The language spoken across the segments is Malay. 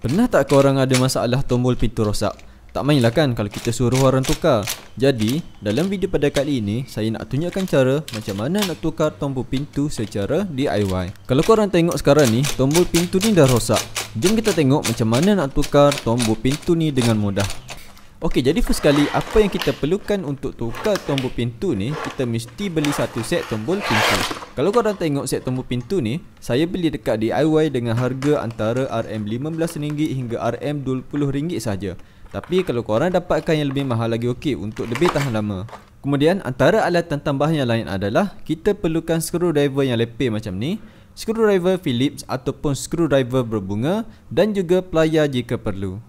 Pernah tak korang ada masalah tombol pintu rosak? Tak mainlah kan kalau kita suruh orang tukar. Jadi, dalam video pada kali ini, saya nak tunjukkan cara macam mana nak tukar tombol pintu secara DIY. Kalau korang tengok sekarang ni, tombol pintu ni dah rosak. Jom kita tengok macam mana nak tukar tombol pintu ni dengan mudah. Okey, jadi first kali apa yang kita perlukan untuk tukar tombol pintu ni, kita mesti beli satu set tombol pintu. Kalau korang tengok set tombol pintu ni, saya beli dekat DIY dengan harga antara RM15 hingga RM20 saja. Tapi kalau korang dapatkan yang lebih mahal lagi okey untuk lebih tahan lama. Kemudian antara alatan tambahan yang lain adalah kita perlukan screwdriver yang lepeh macam ni, screwdriver Phillips ataupun screwdriver berbunga dan juga plier jika perlu.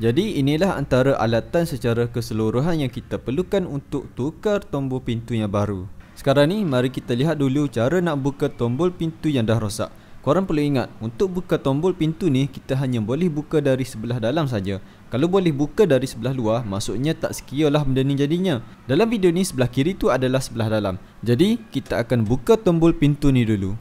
Jadi inilah antara alatan secara keseluruhan yang kita perlukan untuk tukar tombol pintu yang baru. Sekarang ni mari kita lihat dulu cara nak buka tombol pintu yang dah rosak. Korang perlu ingat, untuk buka tombol pintu ni kita hanya boleh buka dari sebelah dalam saja. Kalau boleh buka dari sebelah luar, maksudnya tak secure lah benda ni jadinya. Dalam video ni sebelah kiri tu adalah sebelah dalam. Jadi kita akan buka tombol pintu ni dulu.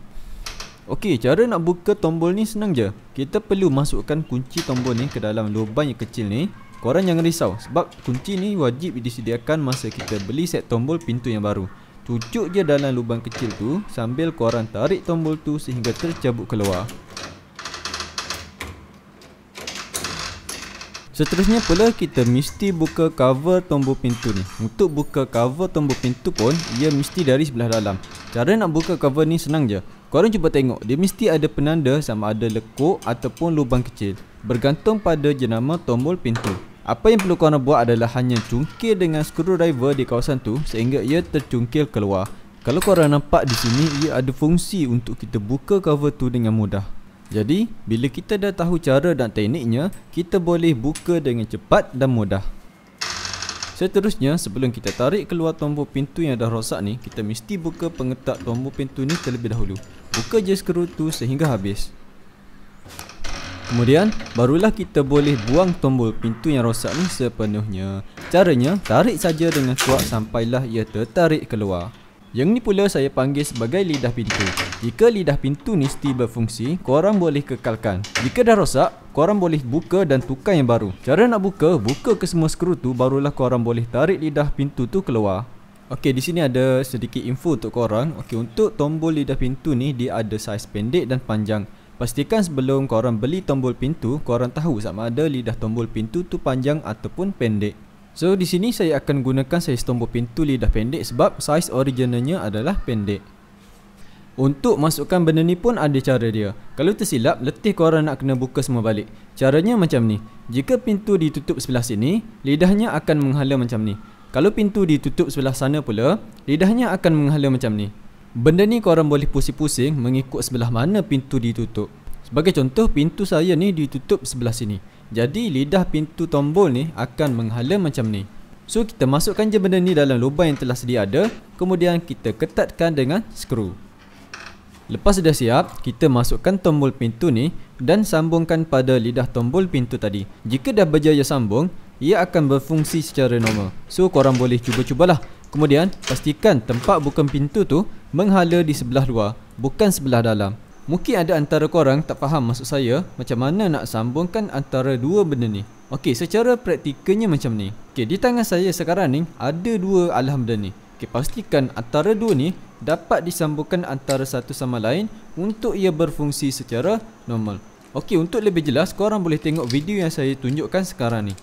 Okey, cara nak buka tombol ni senang je. Kita perlu masukkan kunci tombol ni ke dalam lubang yang kecil ni. Korang jangan risau sebab kunci ni wajib disediakan masa kita beli set tombol pintu yang baru. Cucuk je dalam lubang kecil tu sambil korang tarik tombol tu sehingga tercabut keluar. Seterusnya pula kita mesti buka cover tombol pintu ni. Untuk buka cover tombol pintu pun ia mesti dari sebelah dalam. Cara nak buka cover ni senang je. Korang cuba tengok, dia mesti ada penanda sama ada lekuk ataupun lubang kecil, bergantung pada jenama tombol pintu. Apa yang perlu korang buat adalah hanya cungkil dengan screwdriver di kawasan tu sehingga ia tercungkil keluar. Kalau korang nampak di sini, ia ada fungsi untuk kita buka cover tu dengan mudah. Jadi, bila kita dah tahu cara dan tekniknya, kita boleh buka dengan cepat dan mudah. Seterusnya, sebelum kita tarik keluar tombol pintu yang dah rosak ni, kita mesti buka pengetak tombol pintu ni terlebih dahulu. Buka je skru tu sehingga habis. Kemudian, barulah kita boleh buang tombol pintu yang rosak ni sepenuhnya. Caranya, tarik saja dengan kuat sampailah ia tertarik keluar. Yang ni pula saya panggil sebagai lidah pintu. Jika lidah pintu ni still berfungsi, korang boleh kekalkan. Jika dah rosak, korang boleh buka dan tukar yang baru. Cara nak buka, buka ke semua skru tu, barulah korang boleh tarik lidah pintu tu keluar. Okey, di sini ada sedikit info untuk korang. Okey, untuk tombol lidah pintu ni dia ada saiz pendek dan panjang. Pastikan sebelum korang beli tombol pintu, korang tahu sama ada lidah tombol pintu tu panjang ataupun pendek. So di sini saya akan gunakan saiz tombol pintu lidah pendek sebab saiz originalnya adalah pendek. Untuk masukkan benda ni pun ada cara dia. Kalau tersilap, letih korang nak kena buka semua balik. Caranya macam ni. Jika pintu ditutup sebelah sini, lidahnya akan menghala macam ni. Kalau pintu ditutup sebelah sana pula, lidahnya akan menghala macam ni. Benda ni korang boleh pusing-pusing mengikut sebelah mana pintu ditutup. Sebagai contoh, pintu saya ni ditutup sebelah sini. Jadi lidah pintu tombol ni akan menghala macam ni. So kita masukkan je benda ni dalam lubang yang telah sedia ada. Kemudian kita ketatkan dengan skru. Lepas dah siap, kita masukkan tombol pintu ni dan sambungkan pada lidah tombol pintu tadi. Jika dah berjaya sambung, ia akan berfungsi secara normal. So korang boleh cuba-cubalah. Kemudian pastikan tempat bukan pintu tu menghala di sebelah luar, bukan sebelah dalam. Mungkin ada antara korang tak faham maksud saya macam mana nak sambungkan antara dua benda ni. Okey, secara praktikalnya macam ni. Okey, di tangan saya sekarang ni ada dua alah benda ni. Okey, pastikan antara dua ni dapat disambungkan antara satu sama lain untuk ia berfungsi secara normal. Okey, untuk lebih jelas korang boleh tengok video yang saya tunjukkan sekarang ni.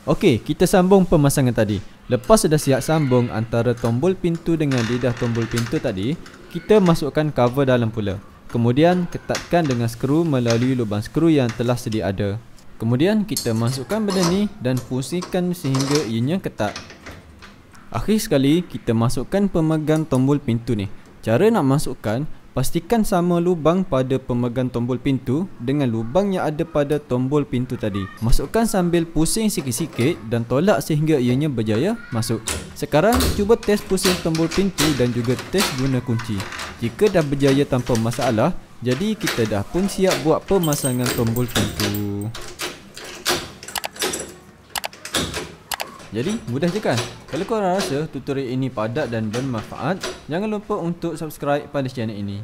Okey, kita sambung pemasangan tadi. Lepas dah siap sambung antara tombol pintu dengan lidah tombol pintu tadi, kita masukkan cover dalam pula. Kemudian ketatkan dengan skru melalui lubang skru yang telah sedia ada. Kemudian kita masukkan benda ni dan fungsikan sehingga ianya ketat. Akhir sekali, kita masukkan pemegang tombol pintu ni. Cara nak masukkan, pastikan sama lubang pada pemegang tombol pintu dengan lubang yang ada pada tombol pintu tadi. Masukkan sambil pusing sikit-sikit dan tolak sehingga ianya berjaya masuk. Sekarang cuba test pusing tombol pintu dan juga test guna kunci. Jika dah berjaya tanpa masalah, jadi kita dah pun siap buat pemasangan tombol pintu. Jadi mudah je kan? Kalau korang rasa tutorial ini padat dan bermanfaat, jangan lupa untuk subscribe pada channel ini.